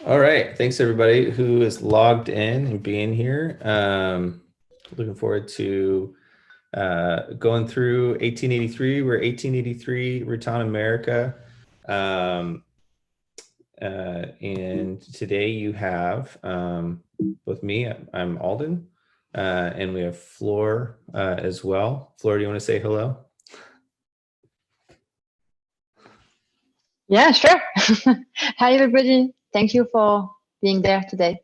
All right. Thanks everybody who is logged in and being here. Looking forward to going through 1883. We're 1883 Routin America. Um, and today you have with me, I'm Alden, and we have Floor as well. Floor, do you want to say hello? Yeah, sure. Hi, everybody. Thank you for being there today.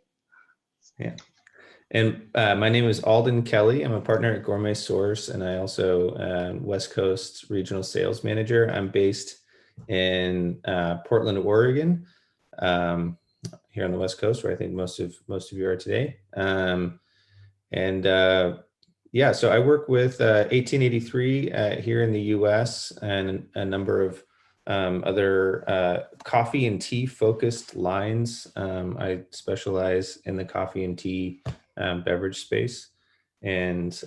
Yeah. And my name is Alden Kelly. I'm a partner at Gourmet Source, and I also West Coast Regional Sales Manager. I'm based in Portland, Oregon, um, here on the West Coast, where I think most of you are today. And yeah, so I work with 1883 here in the U.S. and a number of other coffee and tea focused lines. I specialize in the coffee and tea beverage space, and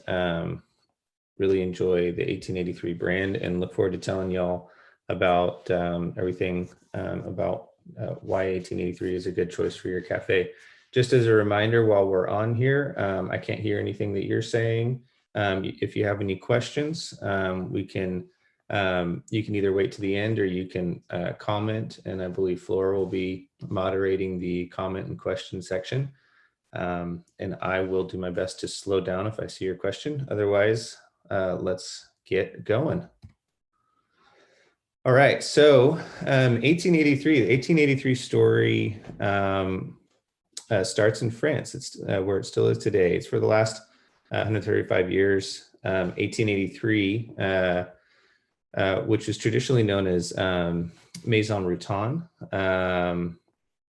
really enjoy the 1883 brand and look forward to telling y'all about everything about why 1883 is a good choice for your cafe. Just as a reminder, while we're on here, I can't hear anything that you're saying. If you have any questions, you can either wait to the end or you can comment, and I believe Flora will be moderating the comment and question section. And I will do my best to slow down if I see your question. Otherwise, let's get going. All right, so 1883, the 1883 story starts in France. It's where it still is today. It's for the last 135 years. 1883, which is traditionally known as Maison Routin,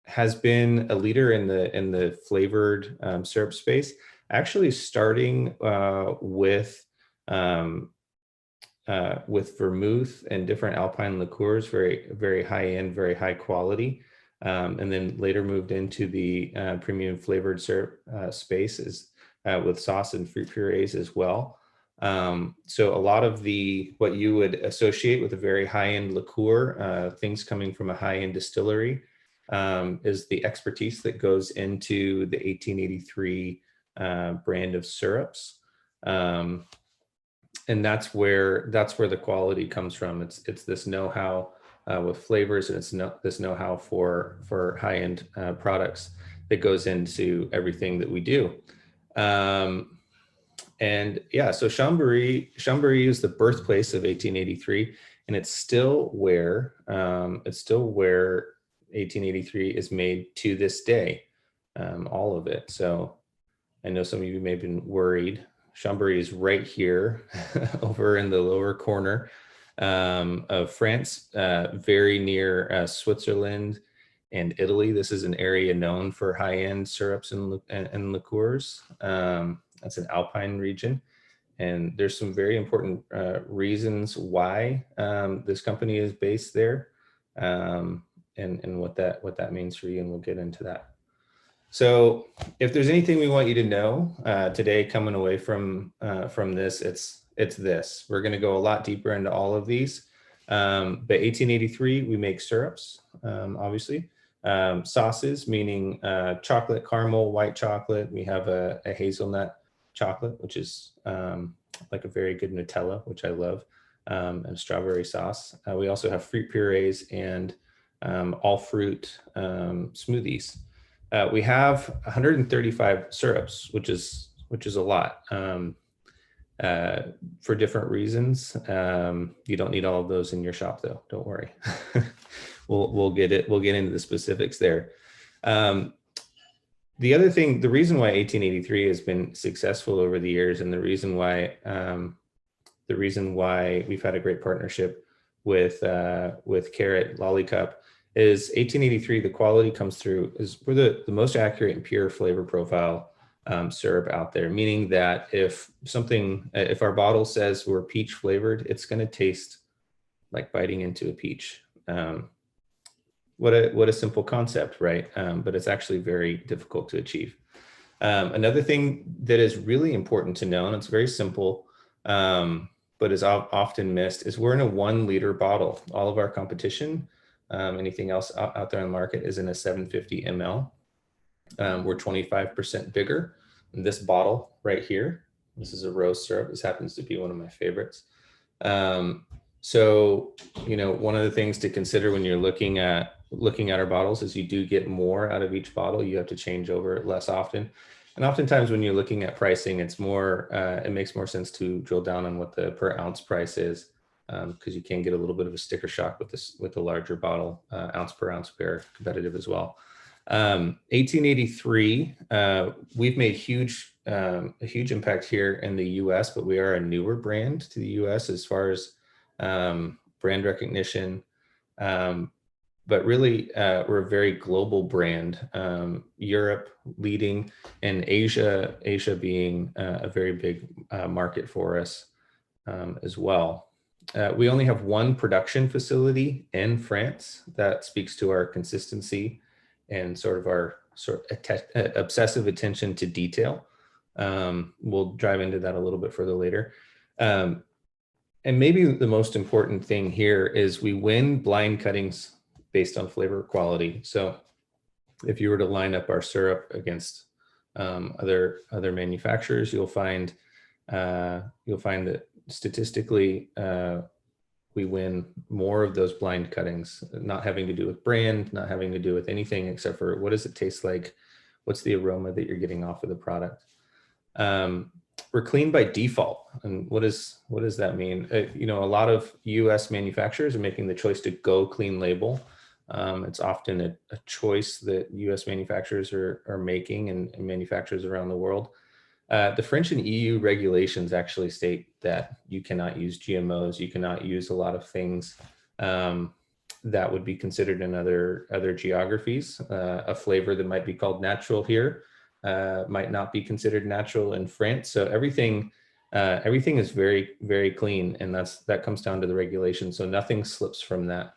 has been a leader in the flavored syrup space, actually starting with vermouth and different alpine liqueurs, very high end, very high quality, and then later moved into the premium flavored syrup spaces with sauce and fruit purees as well. So a lot of what you would associate with a very high end liqueur, things coming from a high end distillery, is the expertise that goes into the 1883 brand of syrups. And that's where the quality comes from. It's this know-how with flavors, and this know-how for high-end products that goes into everything that we do. And yeah, so Chambéry is the birthplace of 1883, and it's still where 1883 is made to this day, all of it. So I know some of you may have been worried. Chambéry is right here over in the lower corner of France, very near Switzerland and Italy. This is an area known for high-end syrups and liqueurs. That's an alpine region. And there's some very important reasons why this company is based there, and what that means for you, and we'll get into that. So if there's anything we want you to know today coming away from this, it's this. We're going to go a lot deeper into all of these. But 1883, we make syrups, obviously. Sauces, meaning chocolate, caramel, white chocolate. We have a hazelnut chocolate, which is like a very good Nutella, which I love, and strawberry sauce. We also have fruit purees and all fruit smoothies. We have 135 syrups, which is a lot for different reasons. You don't need all of those in your shop, though. Don't worry. We'll get into the specifics there. The other thing, the reason why 1883 has been successful over the years, and the reason why we've had a great partnership with Karat, Lollicup, is 1883, the quality comes through, we're the most accurate and pure flavor profile syrup out there, meaning that if our bottle says we're peach flavored, it's going to taste like biting into a peach. What a simple concept, right? But it's actually very difficult to achieve. Another thing that is really important to know, and it's very simple, but is often missed, is we're in a 1 liter bottle. All of our competition anything else out there on the market, is in a 750 ml. We're 25% bigger. And this bottle right here, this is a rose syrup. This happens to be one of my favorites. So, one of the things to consider when you're looking at our bottles is you do get more out of each bottle. You have to change over less often. And oftentimes when you're looking at pricing, it's more, it makes more sense to drill down on what the per ounce price is, because you can get a little bit of a sticker shock with the larger bottle. Ounce per ounce, we are competitive as well. 1883, we've made a huge impact here in the US, but we are a newer brand to the US as far as brand recognition. But really, we're a very global brand. Europe leading, and Asia being a very big market for us as well. We only have one production facility in France. That speaks to our consistency and sort of our obsessive attention to detail. We'll dive into that a little bit further later. And maybe the most important thing here is we win blind cuttings based on flavor quality. So if you were to line up our syrup against other manufacturers, you'll find that statistically we win more of those blind cuttings, not having to do with brand, not having to do with anything except for what does it taste like, what's the aroma that you're getting off of the product. We're clean by default. And what does that mean? A lot of US manufacturers are making the choice to go clean label. It's often a choice that US manufacturers are making, and manufacturers around the world. The French and EU regulations actually state that you cannot use GMOs. You cannot use a lot of things that would be considered in other geographies. A flavor that might be called natural here might not be considered natural in France. So everything is very, very clean, and that comes down to the regulation. So nothing slips from that.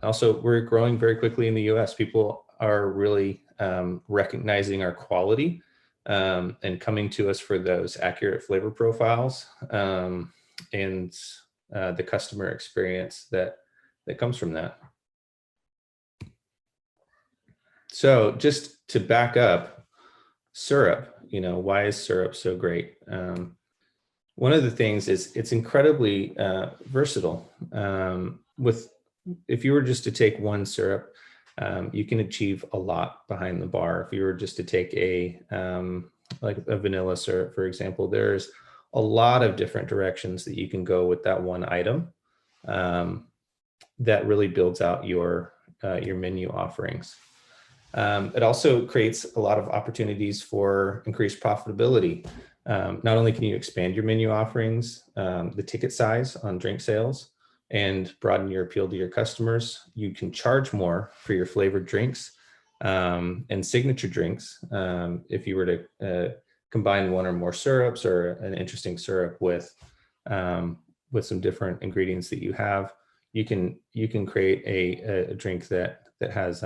Also, we're growing very quickly in the US. People are really recognizing our quality and coming to us for those accurate flavor profiles and the customer experience that comes from that. So just to back up, syrup, why is syrup so great? One of the things is it's incredibly versatile. If you were just to take one syrup, you can achieve a lot behind the bar. If you were just to take like a vanilla syrup, for example, there's a lot of different directions that you can go with that one item that really builds out your menu offerings. It also creates a lot of opportunities for increased profitability. Not only can you expand your menu offerings, the ticket size on drink sales, and broaden your appeal to your customers, you can charge more for your flavored drinks and signature drinks. If you were to combine one or more syrups or an interesting syrup with some different ingredients that you have, you can create a drink that has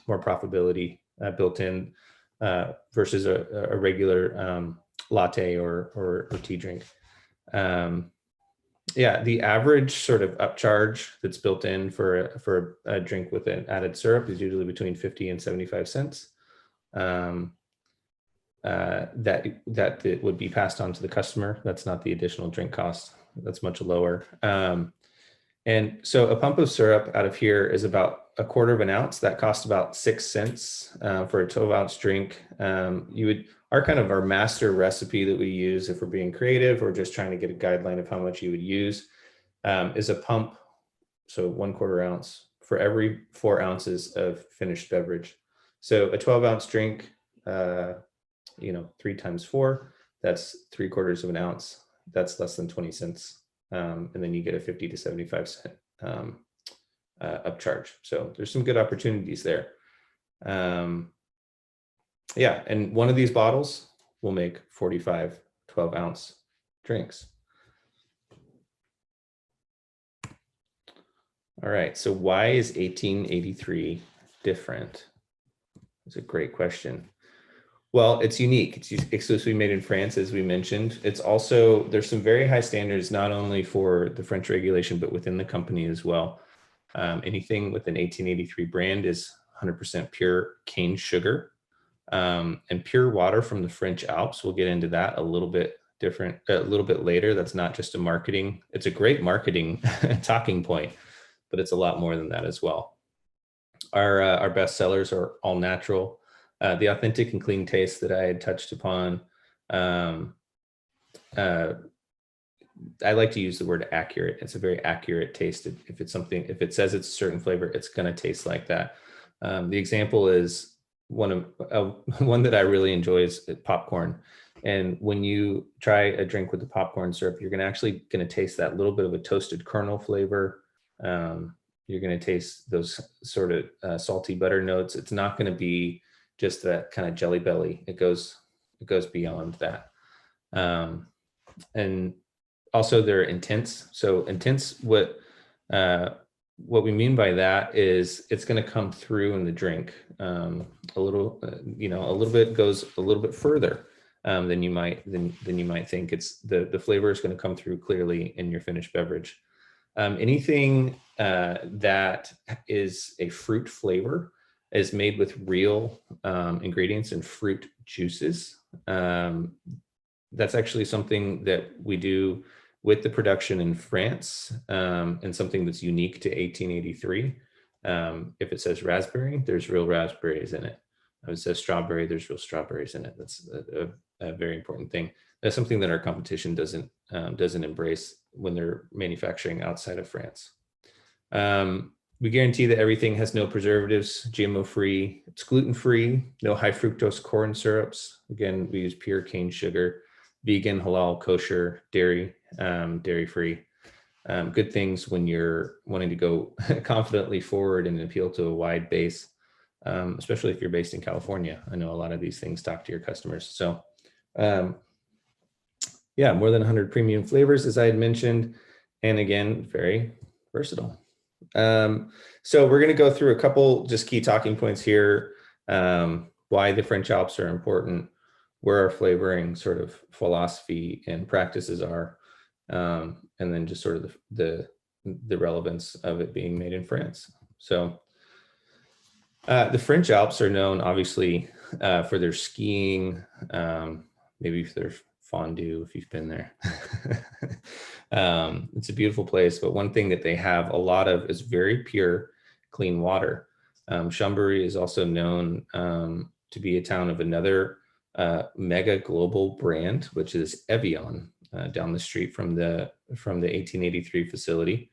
more profitability built in versus a regular latte or tea drink. The average sort of upcharge that's built in for a drink with an added syrup is usually between 50 and 75 cents. That it would be passed on to the customer. That's not the additional drink cost. That's much lower. And so a pump of syrup out of here is about a quarter of an ounce. That costs about 6 cents for a 12-ounce drink. Our master recipe that we use if we're being creative or just trying to get a guideline of how much you would use is a pump. So 1/4 ounce for every 4 ounces of finished beverage. So a 12-ounce drink, 3 times 4, that's 3/4 of an ounce. That's less than 20 cents. And then you get a 50 to 75 cent upcharge. So there's some good opportunities there. And one of these bottles will make 45 12-ounce drinks. All right, so why is 1883 different? It's a great question. Well, it's unique. It's exclusively made in France, as we mentioned. It's also, there's some very high standards, not only for the French regulation, but within the company as well. Anything with an 1883 brand is 100% pure cane sugar. And pure water from the French Alps. We'll get into that a little bit later. That's not just a marketing. It's a great marketing talking point, but it's a lot more than that as well. Our best sellers are all natural. The authentic and clean taste that I had touched upon. I like to use the word accurate. It's a very accurate taste. If it says it's a certain flavor, it's going to taste like that. The example is one that I really enjoy is popcorn. And when you try a drink with the popcorn syrup, you're going to taste that little bit of a toasted kernel flavor. You're going to taste those sort of salty butter notes. It's not going to be just that kind of jelly belly. It goes beyond that. And also they're intense. So intense, what we mean by that is it's going to come through in the drink a little bit, goes a little bit further than you might think. It's the flavor is going to come through clearly in your finished beverage. Anything that is a fruit flavor is made with real ingredients and fruit juices. That's actually something that we do with the production in France, and something that's unique to 1883. If it says raspberry, there's real raspberries in it. If it says strawberry, there's real strawberries in it. That's a very important thing. That's something that our competition doesn't embrace when they're manufacturing outside of France. We guarantee that everything has no preservatives, GMO-free, it's gluten-free, no high fructose corn syrups. Again, we use pure cane sugar, vegan, halal, kosher, dairy-free. Good things when you're wanting to go confidently forward and appeal to a wide base, especially if you're based in California. I know a lot of these things talk to your customers. So yeah, more than 100 premium flavors, as I had mentioned, and again, very versatile. So we're going to go through a couple just key talking points here, why the French Alps are important, where our flavoring sort of philosophy and practices are, and then just sort of the relevance of it being made in France. So the French Alps are known, obviously, for their skiing, maybe for their fondue, if you've been there. It's a beautiful place, but one thing that they have a lot of is very pure, clean water. Chambéry is also known to be a town of another mega global brand, which is Evian, down the street from the 1883 facility.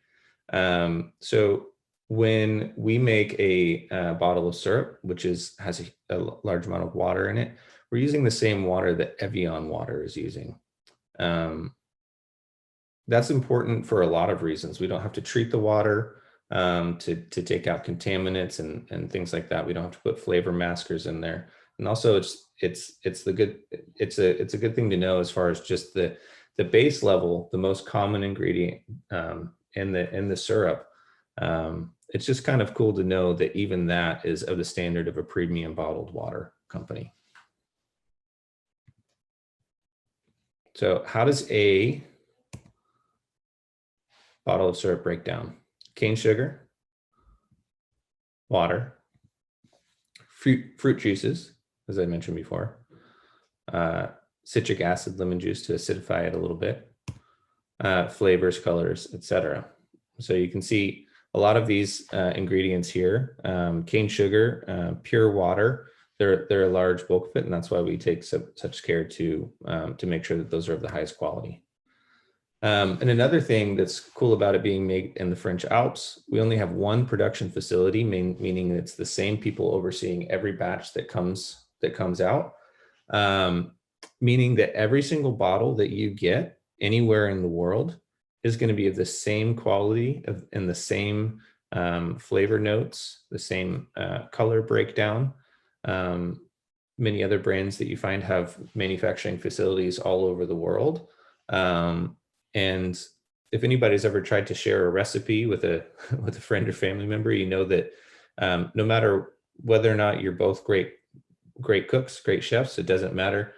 So when we make a bottle of syrup, which has a large amount of water in it, we're using the same water that Evian water is using. That's important for a lot of reasons. We don't have to treat the water to take out contaminants and things like that. We don't have to put flavor maskers in there. And also it's a good thing to know as far as just the base level, the most common ingredient in the syrup. It's just kind of cool to know that even that is of the standard of a premium bottled water company. So how does a bottle of syrup break down? Cane sugar, water, fruit juices, as I mentioned before, citric acid, lemon juice to acidify it a little bit, flavors, colors, etc. So you can see a lot of these ingredients here. Cane sugar, pure water, they're a large bulk of it, and that's why we take such care to make sure that those are of the highest quality. And another thing that's cool about it being made in the French Alps, we only have one production facility, meaning it's the same people overseeing every batch that comes out, meaning that every single bottle that you get anywhere in the world is going to be of the same quality and the same flavor notes, the same color breakdown. Many other brands that you find have manufacturing facilities all over the world. And if anybody's ever tried to share a recipe with a friend or family member, you know that no matter whether or not you're both great cooks, great chefs, it doesn't matter.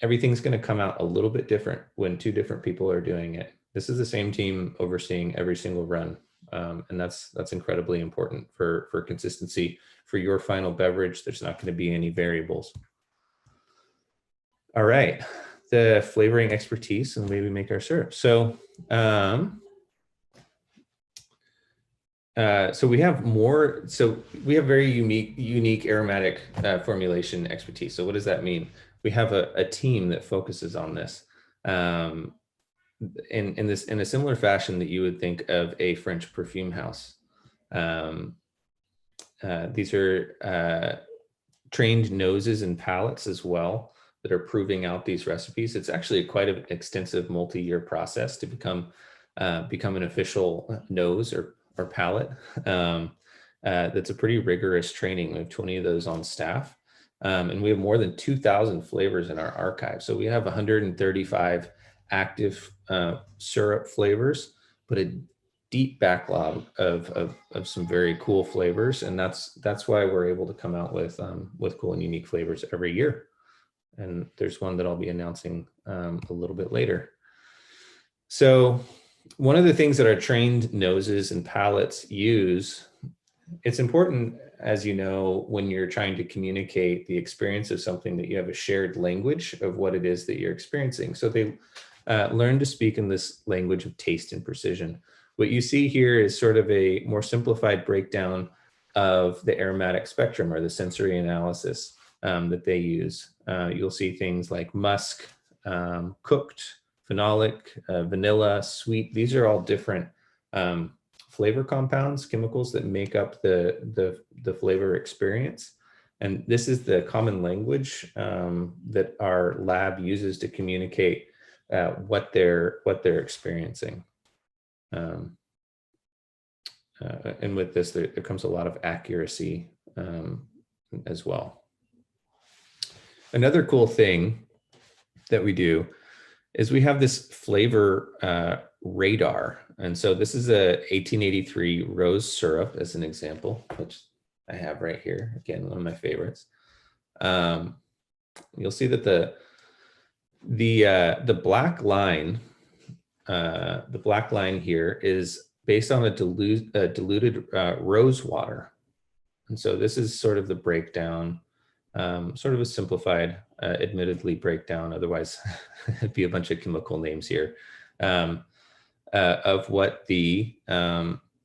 Everything's going to come out a little bit different when two different people are doing it. This is the same team overseeing every single run And that's incredibly important for consistency. For your final beverage, there's not going to be any variables. All right, the flavoring expertise and the way we make our syrup. So we have more. So we have very unique aromatic formulation expertise. So what does that mean? We have a team that focuses on this. In a similar fashion that you would think of a French perfume house. These are trained noses and palates as well that are proving out these recipes. It's actually quite an extensive multi-year process to become an official nose or palate. That's a pretty rigorous training. We have 20 of those on staff. And we have more than 2,000 flavors in our archive. So we have 135 active syrup flavors, but a deep backlog of some very cool flavors. And that's why we're able to come out with cool and unique flavors every year. And there's one that I'll be announcing a little bit later. So one of the things that our trained noses and palates use, it's important, as you know, when you're trying to communicate the experience of something, that you have a shared language of what it is that you're experiencing. So they learn to speak in this language of taste and precision. What you see here is sort of a more simplified breakdown of the aromatic spectrum or the sensory analysis that they use. You'll see things like musk, cooked, phenolic, vanilla, sweet. These are all different flavor compounds, chemicals that make up the flavor experience. And this is the common language that our lab uses to communicate what they're experiencing. And with this, there comes a lot of accuracy as well. Another cool thing that we do is we have this flavor radar. And so this is a 1883 rose syrup as an example, which I have right here. Again, one of my favorites. You'll see that the black line here is based on a diluted rose water. And so this is sort of the breakdown, sort of a simplified, admittedly breakdown, otherwise it'd be a bunch of chemical names here, of what the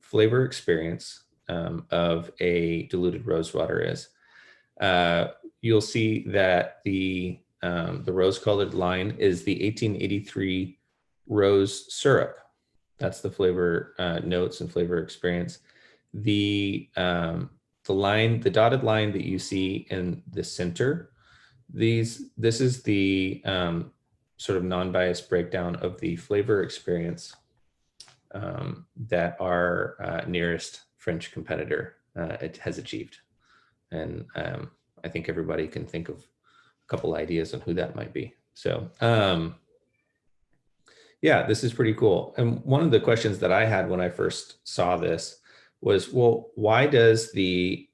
flavor experience of a diluted rose water is. You'll see that the rose-colored line is the 1883 rose syrup. That's the flavor notes and flavor experience. The dotted line that you see in the center, this is the sort of non-biased breakdown of the flavor experience that our nearest French competitor has achieved. And I think everybody can think of a couple ideas on who that might be. So yeah, this is pretty cool. And one of the questions that I had when I first saw this was, well, why doesn't the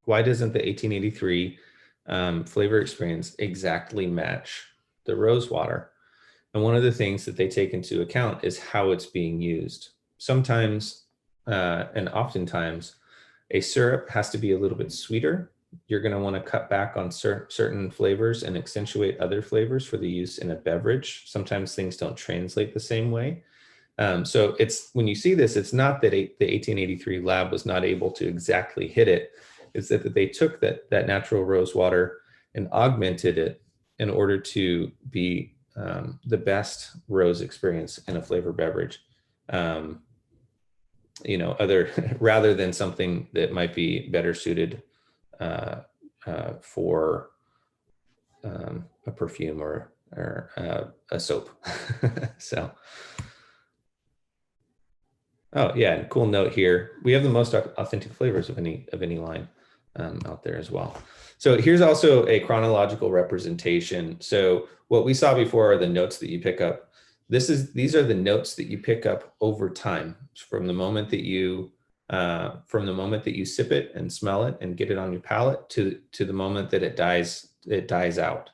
1883 flavor experience exactly match the rose water? And one of the things that they take into account is how it's being used. Sometimes, and oftentimes, a syrup has to be a little bit sweeter. You're going to want to cut back on certain flavors and accentuate other flavors for the use in a beverage. Sometimes things don't translate the same way. So when you see this, it's not that the 1883 lab was not able to exactly hit it. It's that they took that natural rose water and augmented it in order to be the best rose experience in a flavor beverage. Rather than something that might be better suited for a perfume or a soap. So, oh yeah, and cool note here. We have the most authentic flavors of any line out there as well. So here's also a chronological representation. So what we saw before are the notes that you pick up. These are the notes that you pick up over time from the moment that you sip it and smell it and get it on your palate to the moment that it dies out.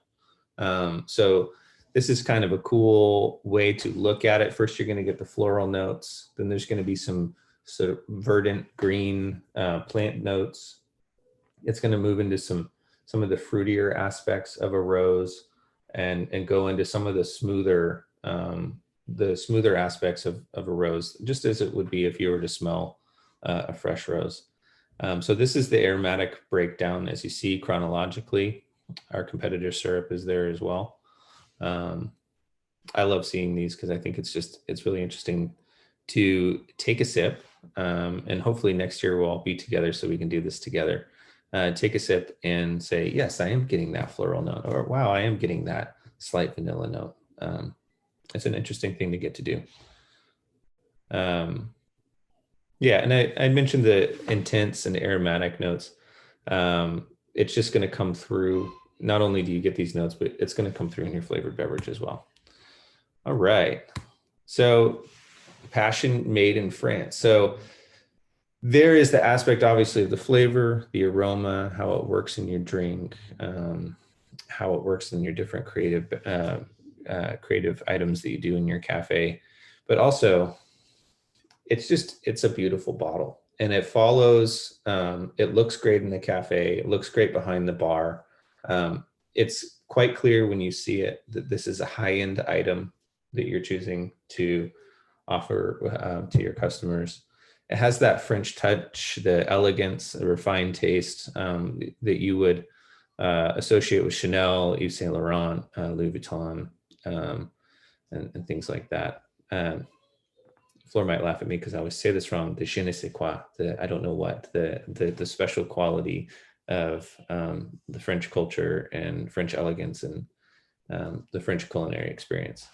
So this is kind of a cool way to look at it. First, you're going to get the floral notes. Then there's going to be some sort of verdant green plant notes. It's going to move into some of the fruitier aspects of a rose, and go into some of the smoother aspects of a rose, just as it would be if you were to smell a fresh rose. So this is the aromatic breakdown. As you see chronologically, our competitor syrup is there as well. I love seeing these because I think it's really interesting to take a sip, and hopefully next year we'll all be together so we can do this together. Take a sip and say, yes, I am getting that floral note, or wow, I am getting that slight vanilla note. It's an interesting thing to get to do. Yeah, and I mentioned the intense and aromatic notes. It's just going to come through. Not only do you get these notes, but it's going to come through in your flavored beverage as well. All right. So passion made in France. So there is the aspect, obviously, of the flavor, the aroma, how it works in your drink, how it works in your different creative items that you do in your cafe. But also, it's a beautiful bottle, and it follows, it looks great in the cafe. It looks great behind the bar. It's quite clear when you see it that this is a high-end item that you're choosing to offer to your customers. It has that French touch, the elegance, the refined taste that you would associate with Chanel, Yves Saint Laurent, Louis Vuitton, and things like that. Fleur might laugh at me because I always say this wrong. The je ne sais quoi, the I don't know what, the special quality of the French culture and French elegance and the French culinary experience.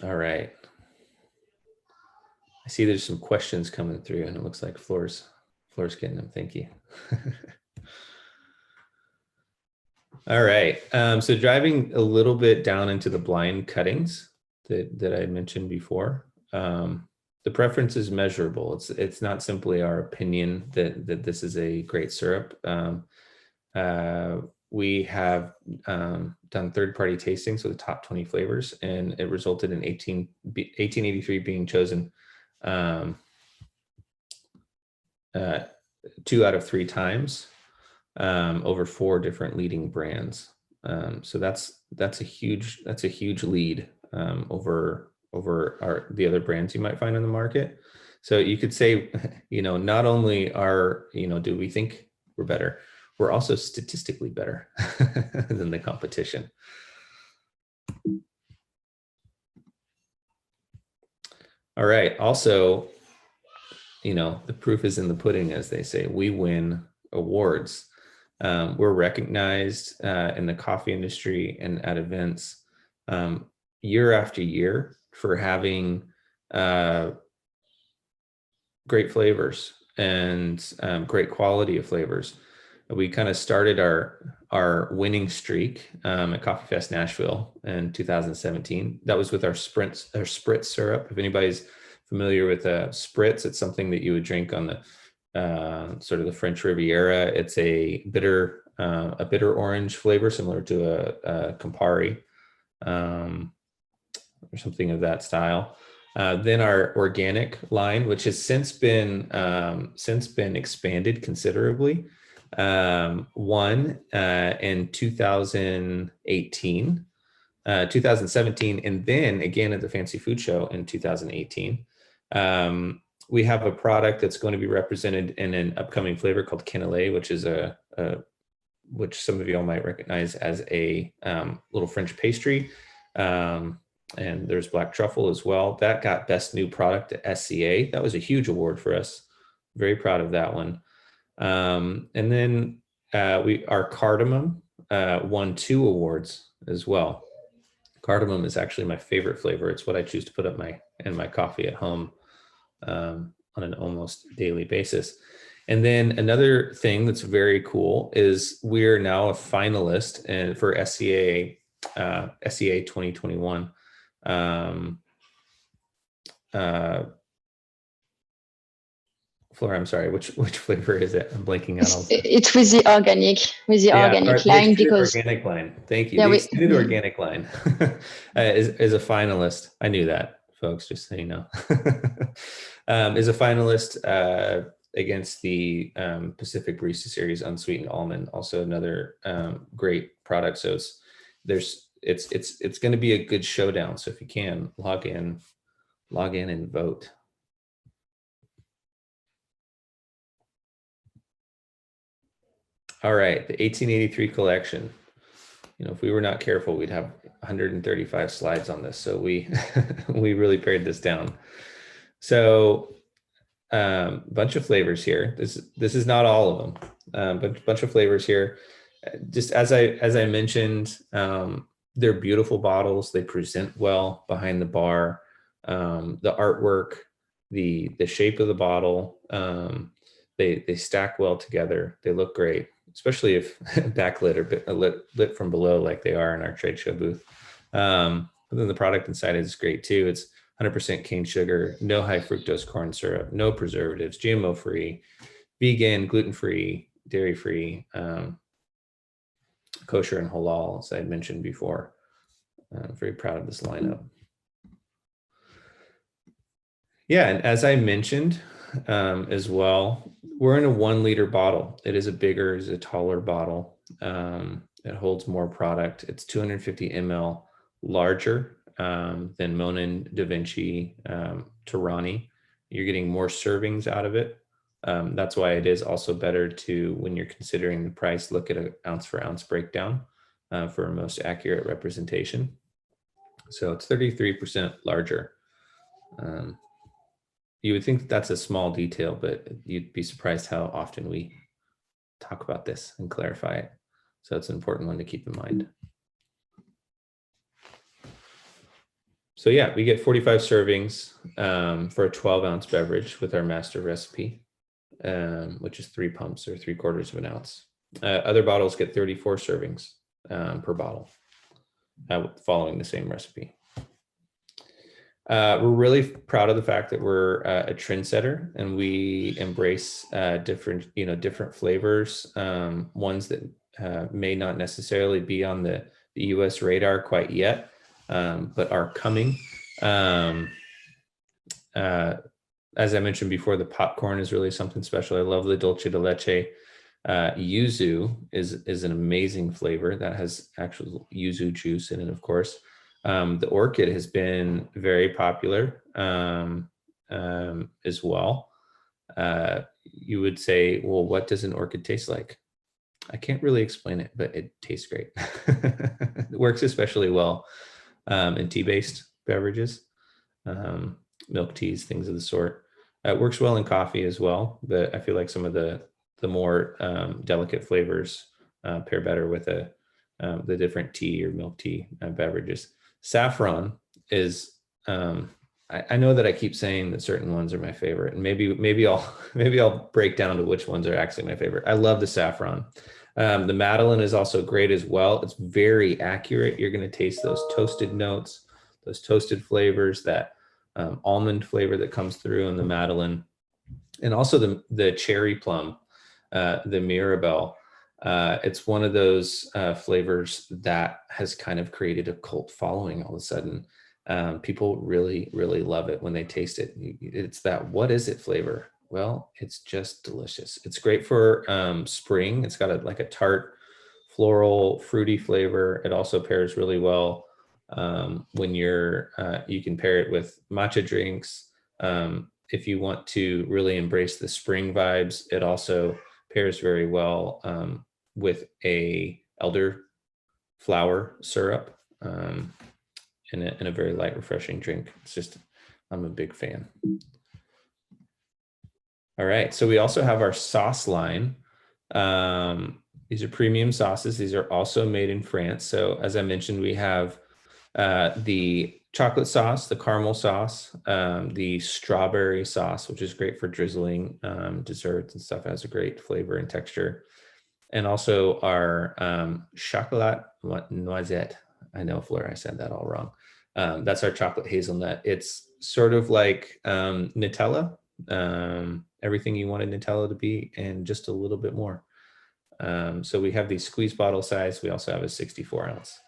All right. I see there's some questions coming through, and it looks like Floor's getting them. Thank you. All right. So driving a little bit down into the blind cuttings that I mentioned before. The preference is measurable. It's not simply our opinion that this is a great syrup. We have done third-party tastings with the top 20 flavors, and it resulted in 1883 being chosen 2 out of 3 times over 4 different leading brands. So that's a huge lead over the other brands you might find in the market. So you could say, not only do we think we're better, we're also statistically better than the competition. All right. Also, the proof is in the pudding, as they say. We win awards. We're recognized in the coffee industry and at events year after year for having great flavors and great quality of flavors. We kind of started our winning streak at Coffee Fest Nashville in 2017. That was with our spritz syrup. If anybody's familiar with a spritz, it's something that you would drink on the sort of the French Riviera. It's a bitter orange flavor, similar to a Campari or something of that style. Then our organic line, which has since been expanded considerably, won in 2018, 2017, and then again at the Fancy Food Show in 2018. We have a product that's going to be represented in an upcoming flavor called Cannelé, which is which some of you all might recognize as a little French pastry. And there's black truffle as well. That got best new product at SCA. That was a huge award for us. Very proud of that one. And then our cardamom won 2 awards as well. Cardamom is actually my favorite flavor. It's what I choose to put up in my coffee at home on an almost daily basis. And then another thing that's very cool is we're now a finalist for SCA 2021. Flora, I'm sorry, which flavor is it? I'm blanking out all the time. It's with the Yeah, organic the line, extended because organic line. Thank you. yeah, The extended organic line is a finalist. I knew that, folks, just so you know. Is a finalist against the Pacific Barista Series Unsweetened Almond. Also another great product. So it's going to be a good showdown. So if you can log in and vote. All right, the 1883 collection. You know, if we were not careful, we'd have 135 slides on this. So we we really pared this down. So bunch of flavors here. This is not all of them, but bunch of flavors here. Just as I mentioned, they're beautiful bottles. They present well behind the bar. The artwork, the shape of the bottle, they stack well together. They look great, especially if backlit or lit from below like they are in our trade show booth. But then the product inside is great too. It's 100% cane sugar, no high fructose corn syrup, no preservatives, GMO free, vegan, gluten free, dairy free, kosher and halal, as I mentioned before. I'm very proud of this lineup. Yeah, and as I mentioned as well, we're in a 1 liter bottle. It is a taller bottle. It holds more product. It's 250 ml larger than Monin, Da Vinci, Tirani. You're getting more servings out of it. That's why it is also better to, when you're considering the price, look at an ounce for ounce breakdown for a most accurate representation. So it's 33% larger. You would think that's a small detail, but you'd be surprised how often we talk about this and clarify it. So it's an important one to keep in mind. So yeah, we get 45 servings for a 12-ounce beverage with our master recipe, which is 3 pumps or 3/4 of an ounce. Other bottles get 34 servings per bottle, following the same recipe. We're really proud of the fact that we're a trendsetter and we embrace different flavors, ones that may not necessarily be on the US radar quite yet, but are coming. As I mentioned before, the popcorn is really something special. I love the dulce de leche. Yuzu is an amazing flavor that has actual yuzu juice in it, of course. The orchid has been very popular as well. You would say, well, what does an orchid taste like? I can't really explain it, but it tastes great. It works especially well in tea-based beverages, milk teas, things of the sort. It works well in coffee as well, but I feel like some of the more delicate flavors pair better with the different tea or milk tea beverages. Saffron is, I know that I keep saying that certain ones are my favorite, and maybe I'll break down to which ones are actually my favorite. I love the saffron. The Madeleine is also great as well. It's very accurate. You're going to taste those toasted notes, those toasted flavors, that almond flavor that comes through in the Madeleine, and also the cherry plum, the Mirabelle. It's one of those flavors that has kind of created a cult following all of a sudden. People really, really love it when they taste it. It's that, what is it flavor? Well, it's just delicious. It's great for spring. It's got like a tart, floral, fruity flavor. It also pairs really well when you can pair it with matcha drinks. If you want to really embrace the spring vibes, it also pairs very well with a elderflower syrup in a very light, refreshing drink. It's just, I'm a big fan. All right, so we also have our sauce line. These are premium sauces. These are also made in France. So as I mentioned, we have the chocolate sauce, the caramel sauce, the strawberry sauce, which is great for drizzling desserts and stuff. It has a great flavor and texture. And also our chocolat noisette. I know, Fleur, I said that all wrong. That's our chocolate hazelnut. It's sort of like Nutella, everything you wanted Nutella to be and just a little bit more. So we have these squeeze bottle size. We also have a 64 ounce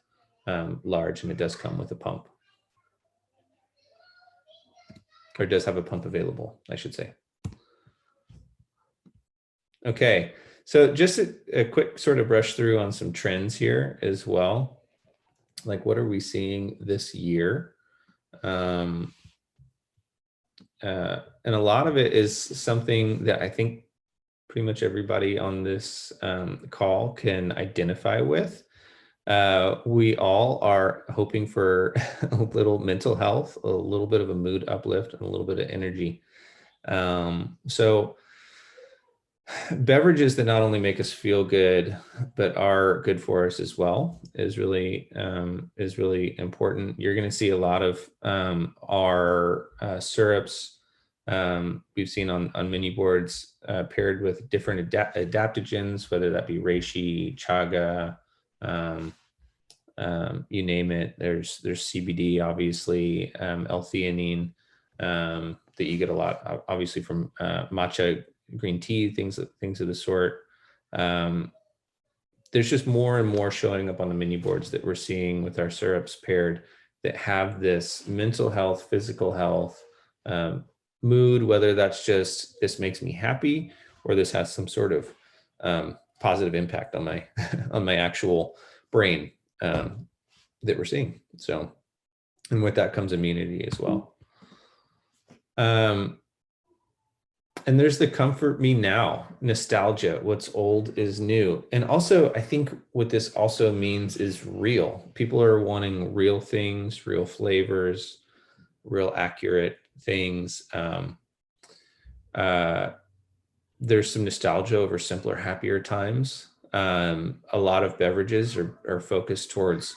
large, and it does come with a pump, or does have a pump available, I should say. Okay, so just a quick sort of brush through on some trends here as well. Like, what are we seeing this year? And a lot of it is something that I think pretty much everybody on this call can identify with. We all are hoping for a little mental health, a little bit of a mood uplift, and a little bit of energy. So beverages that not only make us feel good, but are good for us as well is really important. You're going to see a lot of our syrups we've seen on menu boards paired with different adaptogens, whether that be reishi, chaga, you name it. There's CBD, obviously, L-theanine that you get a lot, obviously, from matcha green tea, things of the sort. There's just more and more showing up on the menu boards that we're seeing with our syrups paired that have this mental health, physical health, mood, whether that's just this makes me happy or this has some sort of positive impact on my on my actual brain that we're seeing. So, and with that comes immunity as well. And there's the comfort me now, nostalgia, what's old is new. And also, I think what this also means is real. People are wanting real things, real flavors, real accurate things. There's some nostalgia over simpler, happier times. A lot of beverages are focused towards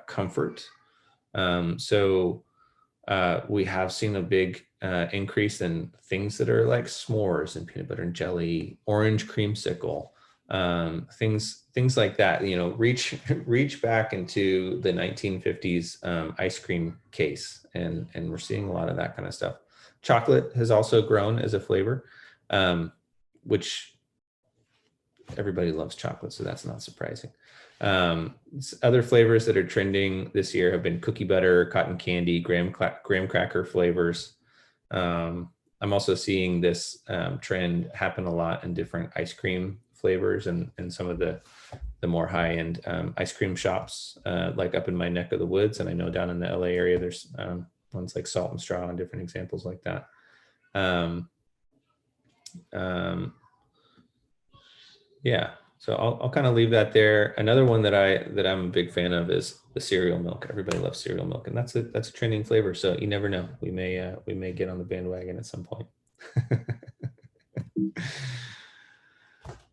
comfort. So we have seen a big increase in things that are like s'mores and peanut butter and jelly, orange creamsicle, things like that. You know, reach back into the 1950s ice cream case, and we're seeing a lot of that kind of stuff. Chocolate has also grown as a flavor, which everybody loves chocolate, so that's not surprising. Other flavors that are trending this year have been cookie butter, cotton candy, graham cracker flavors. I'm also seeing this trend happen a lot in different ice cream flavors and some of the more high-end ice cream shops, like up in my neck of the woods. And I know down in the LA area, there's ones like Salt and Straw and different examples like that. Yeah, so I'll kind of leave that there. Another one that I'm a big fan of is the cereal milk. Everybody loves cereal milk, and that's a trending flavor. So you never know, we may get on the bandwagon at some point.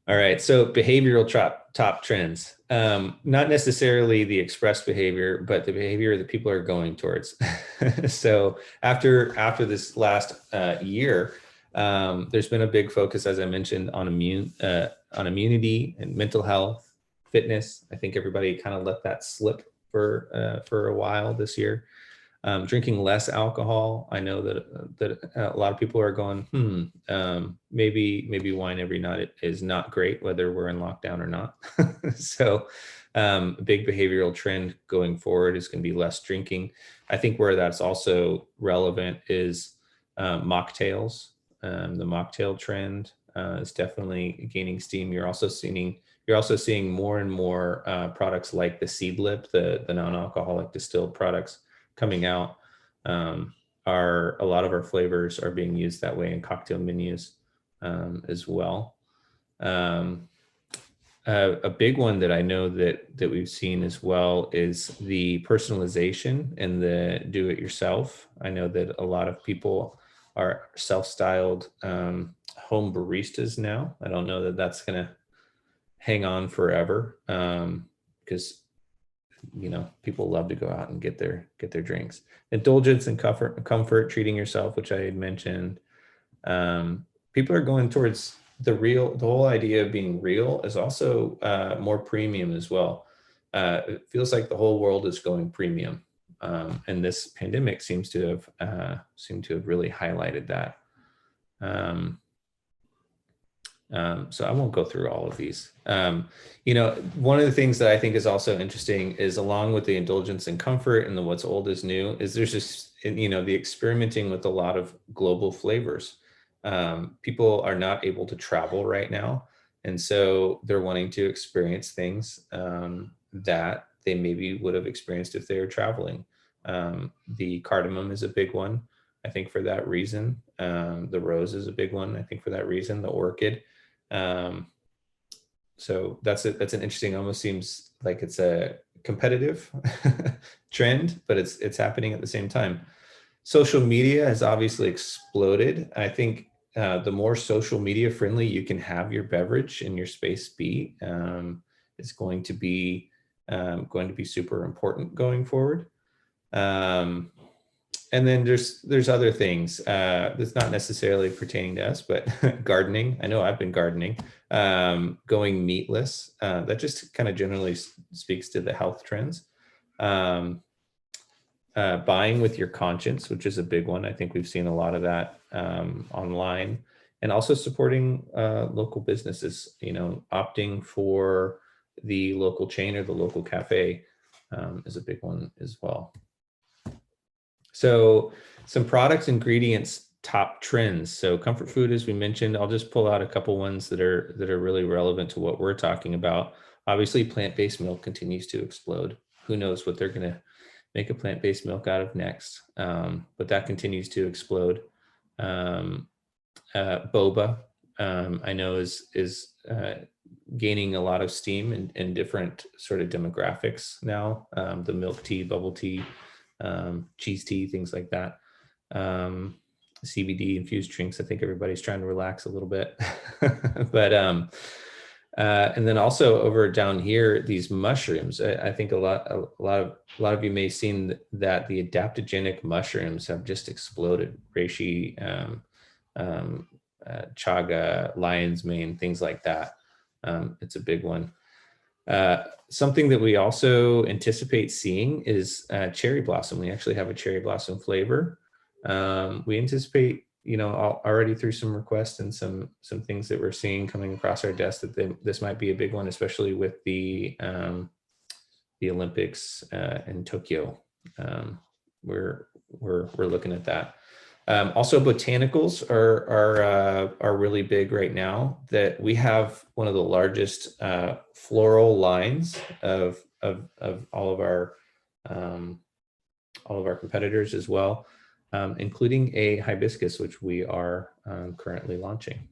All right, so behavioral top trends. Not necessarily the expressed behavior, but the behavior that people are going towards. So after this last year, there's been a big focus, as I mentioned, on immunity and mental health, fitness. I think everybody kind of let that slip for a while this year. Drinking less alcohol. I know that a lot of people are going, maybe wine every night is not great, whether we're in lockdown or not. So a big behavioral trend going forward is going to be less drinking. I think where that's also relevant is mocktails. The mocktail trend is definitely gaining steam. You're also seeing more and more products like the seed lip, the non-alcoholic distilled products coming out. A lot of our flavors are being used that way in cocktail menus as well. A big one that I know that we've seen as well is the personalization and the do-it-yourself. I know that a lot of people are self-styled home baristas now. I don't know that that's going to hang on forever because people love to go out and get their drinks. Indulgence and comfort, treating yourself, which I had mentioned. People are going towards the whole idea of being real is also more premium as well. It feels like the whole world is going premium. And this pandemic seems to have really highlighted that. So I won't go through all of these. One of the things that I think is also interesting is, along with the indulgence and comfort and the what's old is new, is there's just, the experimenting with a lot of global flavors. People are not able to travel right now. And so they're wanting to experience things that they maybe would have experienced if they were traveling. The cardamom is a big one, I think, for that reason. The rose is a big one, I think, for that reason. The orchid. So that's an interesting, almost seems like it's a competitive trend, but it's happening at the same time. Social media has obviously exploded. I think the more social media friendly you can have your beverage and your space be, is going to be super important going forward. And then there's other things that's not necessarily pertaining to us, but gardening. I know I've been gardening, going meatless. That just kind of generally speaks to the health trends. Buying with your conscience, which is a big one. I think we've seen a lot of that online, and also supporting local businesses, opting for the local chain or the local cafe is a big one as well. So some products, ingredients, top trends. So comfort food, as we mentioned, I'll just pull out a couple ones that are really relevant to what we're talking about. Obviously, plant-based milk continues to explode. Who knows what they're going to make a plant-based milk out of next, but that continues to explode. Boba, I know is gaining a lot of steam in different sort of demographics now. The milk tea, bubble tea, cheese tea, things like that. CBD infused drinks. I think everybody's trying to relax a little bit, but and then also over down here, these mushrooms. I think a lot of you may have seen that the adaptogenic mushrooms have just exploded. Reishi, chaga, lion's mane, things like that. It's a big one. Something that we also anticipate seeing is cherry blossom. We actually have a cherry blossom flavor. We anticipate, already through some requests and some things that we're seeing coming across our desk, that this might be a big one, especially with the Olympics in Tokyo. We're looking at that. Also, botanicals are really big right now. That we have one of the largest floral lines of all of our competitors as well, including a hibiscus, which we are currently launching.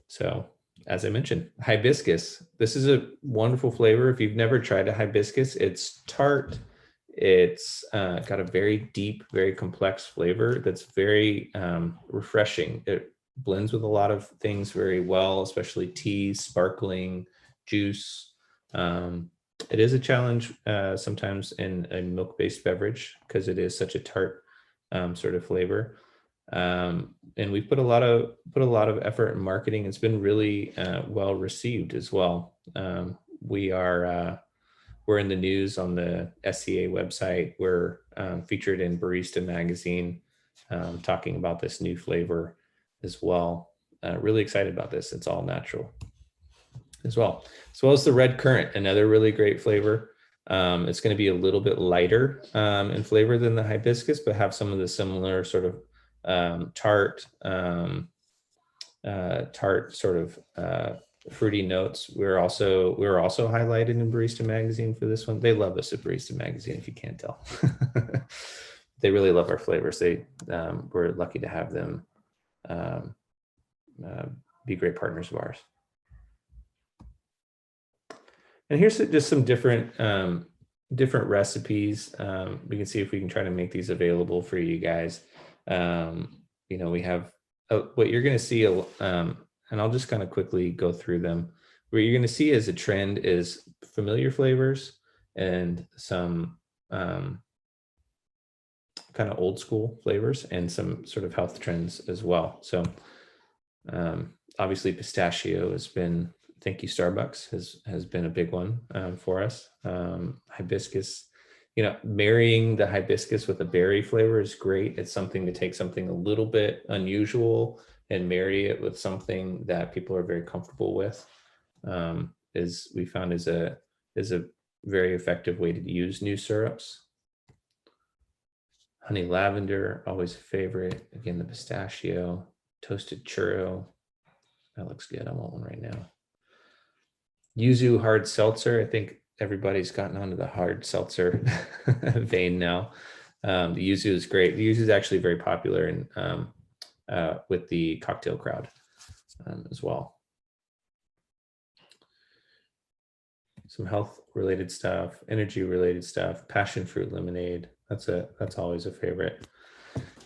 So, as I mentioned, hibiscus. This is a wonderful flavor. If you've never tried a hibiscus, it's tart. It's got a very deep, very complex flavor that's very refreshing. It blends with a lot of things very well, especially teas, sparkling, juice. It is a challenge sometimes in a milk-based beverage because it is such a tart sort of flavor. And we've put a lot of effort in marketing. It's been really well received as well. We're in the news on the SCA website. We're featured in Barista Magazine, talking about this new flavor as well. Really excited about this. It's all natural as well. As well as the red currant, another really great flavor. It's going to be a little bit lighter in flavor than the hibiscus, but have some of the similar sort of tart sort of fruity notes. We were also highlighted in Barista Magazine for this one. They love us at Barista Magazine, if you can't tell. They really love our flavors. We're lucky to have them be great partners of ours. And here's just some different recipes. We can see if we can try to make these available for you guys. We have what you're going to see, and I'll just kind of quickly go through them. What you're going to see as a trend is familiar flavors and some kind of old school flavors and some sort of health trends as well. So obviously pistachio has been, thank you Starbucks, has been a big one for us. Hibiscus marrying the hibiscus with a berry flavor is great. It's something to take something a little bit unusual and marry it with something that people are very comfortable with. Is we found is a very effective way to use new syrups. Honey lavender, always a favorite. Again, the pistachio, toasted churro. That looks good. I want one right now. Yuzu hard seltzer. I think everybody's gotten onto the hard seltzer vein now. The yuzu is great. The yuzu is actually very popular in, with the cocktail crowd as well. Some health related stuff, energy related stuff, passion fruit lemonade. That's always a favorite.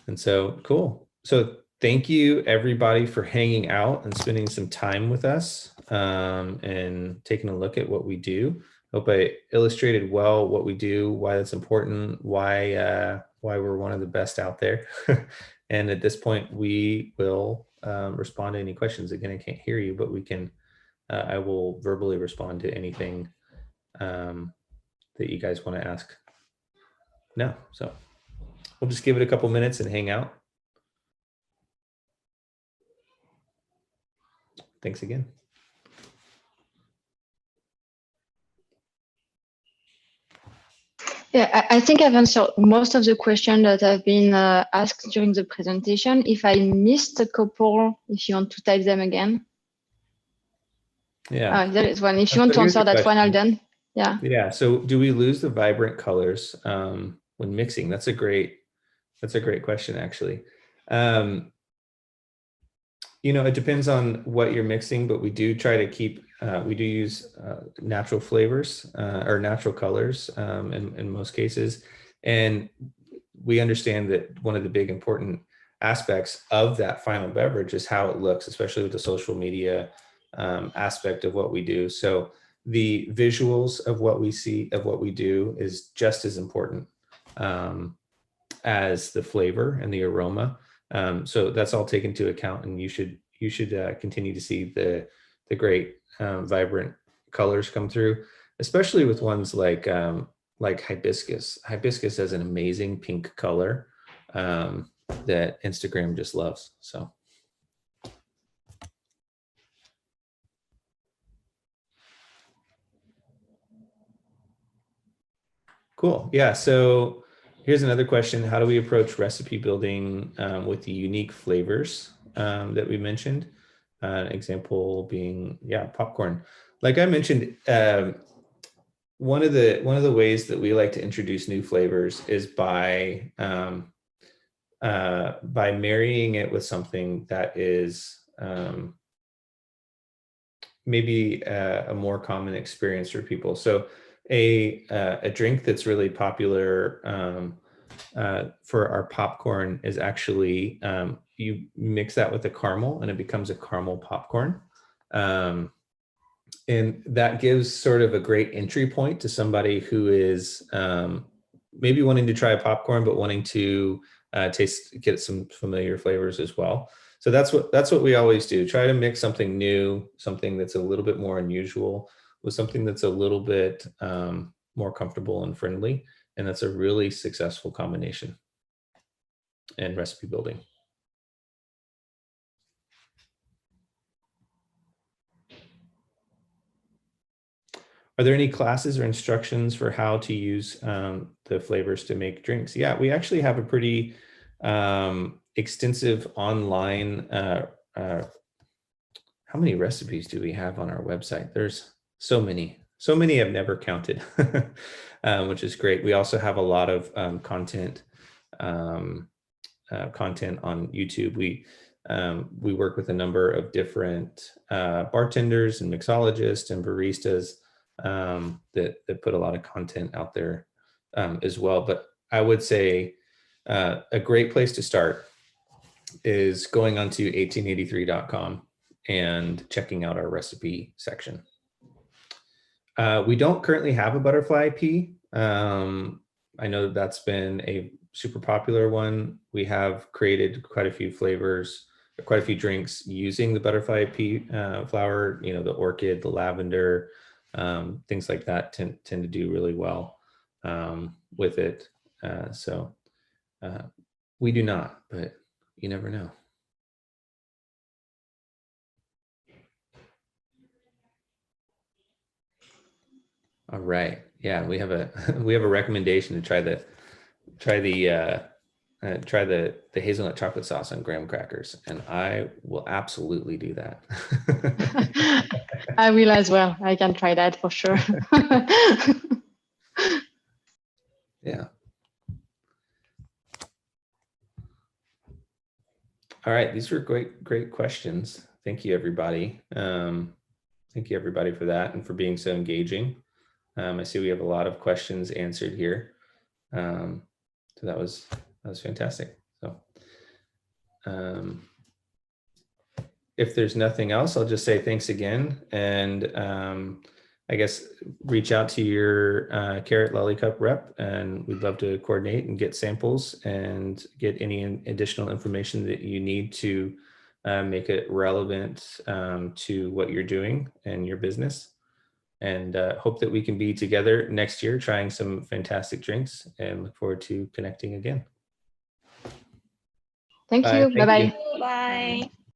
And so cool. So thank you everybody for hanging out and spending some time with us and taking a look at what we do. Hope I illustrated well what we do, why that's important, why we're one of the best out there. And at this point, we will respond to any questions. Again, I can't hear you, but we can. I will verbally respond to anything that you guys want to ask. No, so we'll just give it a couple minutes and hang out. Thanks again. Yeah, I think I've answered most of the questions that have been asked during the presentation. If I missed a couple, if you want to type them again. Yeah. There is one. If you want to answer that one, I'll done. Yeah. Yeah. So do we lose the vibrant colors when mixing? That's a great question, actually. It depends on what you're mixing, but we do try to keep, we do use natural flavors or natural colors in most cases. And we understand that one of the big important aspects of that final beverage is how it looks, especially with the social media aspect of what we do. So the visuals of what we see, of what we do is just as important as the flavor and the aroma. So that's all taken into account, and you should continue to see the great vibrant colors come through, especially with ones like hibiscus. Hibiscus has an amazing pink color that Instagram just loves. So. Cool. Yeah. So here's another question. How do we approach recipe building with the unique flavors that we mentioned? Example being, popcorn. Like I mentioned, one of the ways that we like to introduce new flavors is by marrying it with something that is maybe a more common experience for people. So a drink that's really popular for our popcorn is actually you mix that with a caramel and it becomes a caramel popcorn. And that gives sort of a great entry point to somebody who is maybe wanting to try a popcorn, but wanting to get some familiar flavors as well. So that's what we always do. Try to mix something new, something that's a little bit more unusual with something that's a little bit more comfortable and friendly. And that's a really successful combination in recipe building. Are there any classes or instructions for how to use the flavors to make drinks? Yeah, we actually have a pretty extensive online, how many recipes do we have on our website? There's so many I've never counted, which is great. We also have a lot of content on YouTube. We work with a number of different bartenders and mixologists and baristas that put a lot of content out there as well. But I would say a great place to start is going onto 1883.com and checking out our recipe section. We don't currently have a butterfly pea. I know that's been a super popular one. We have created quite a few flavors, quite a few drinks using the butterfly pea flower, the orchid, the lavender, things like that tend to do really well. with it. So we do not, but you never know. All right. Yeah, we have a recommendation to try the hazelnut chocolate sauce on graham crackers, and I will absolutely do that. I will as well. I can try that for sure. Yeah. All right. These were great questions. Thank you, everybody. Thank you, everybody, for that and for being so engaging. I see we have a lot of questions answered here. So that was fantastic. So if there's nothing else, I'll just say thanks again. And I guess reach out to your Karat Lollicup rep, and we'd love to coordinate and get samples and get any additional information that you need to make it relevant to what you're doing and your business. And hope that we can be together next year trying some fantastic drinks, and look forward to connecting again. Thank you. Bye-bye. Bye.